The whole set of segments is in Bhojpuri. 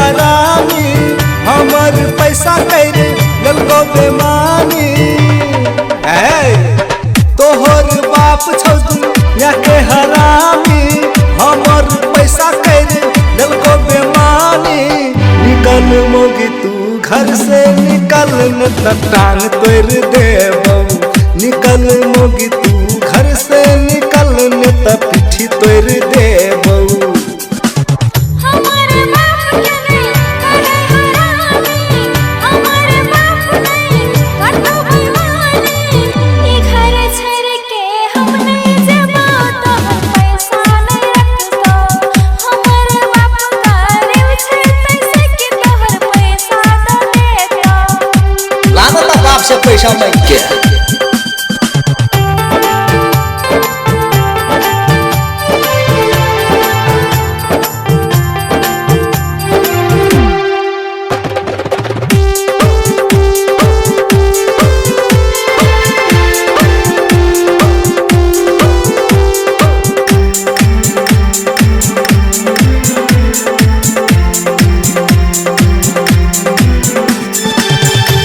हरामी हमर पैसा कर ललको बेमानी। तोहर बाप छौ दुनिया के हरामी हमर पैसा कर ललको बेमानी। निकल मोगी तू घर से निकल न त टांग तोड़ देबौ। निकल मोगी तू घर से निकल न त पीठी तोड़ देबौ। से पैसा मांग के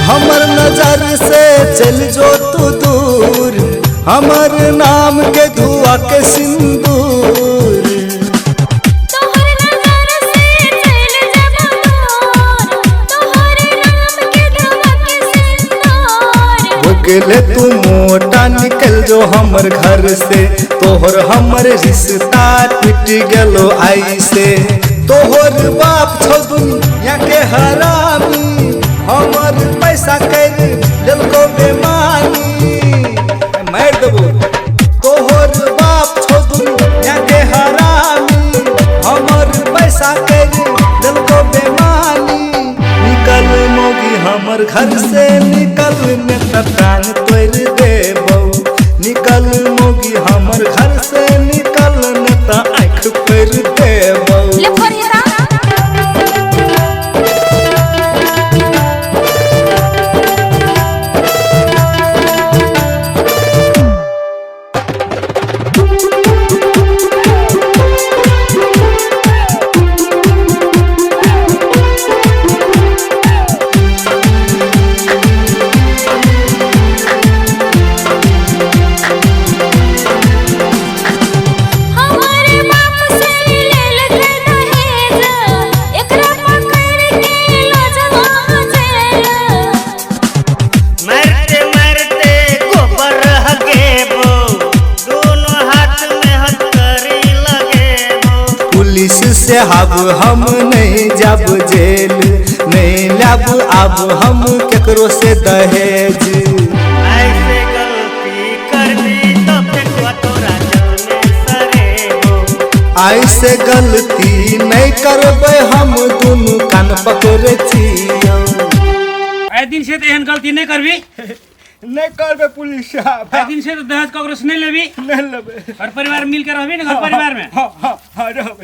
हमर नजर से चल जो तू दूर हमर नाम के धुआ के सिंदूर। तोहर नजर से चल जब दूर तोहर नाम के धुआ के सिंदूर। हो गेले तू मोटा निकल जो हमर घर से तोहर हमर रिश्ता टूट गेलो आई से। तोहर बाप छौ दुनिया के हरामी हमर पैसा कर ललको बेमानी। मार देबो। तोहर बाप छौ दुनिया के हरामी हमर पैसा कर ललको बेमानी। निकल मोगी हमर घर से निकल न त टांग तोड़ देबौ। निकल मोगी हमर घर से निकल न त आँख फोड़ देबौ। पुलिस से अब हम नहीं जब जेल नहीं लब अब हम केकरो से दहेज। ऐसे गलती कर दी तो फेंकवा तोरा जल में सरेबो। ऐसे गलती नहीं करबे हम दोनों कान पकड़े छियो। ए दिन से तो एहन गलती नहीं करबी। नहीं करबे पुलिस साहब। ए दिन से तो दहेज ककरो से नहीं लेबी। नहीं लेबे। और परिवार मिल के रहबी ना घर परिवार में। हाँ हाँ हाँ रहबे।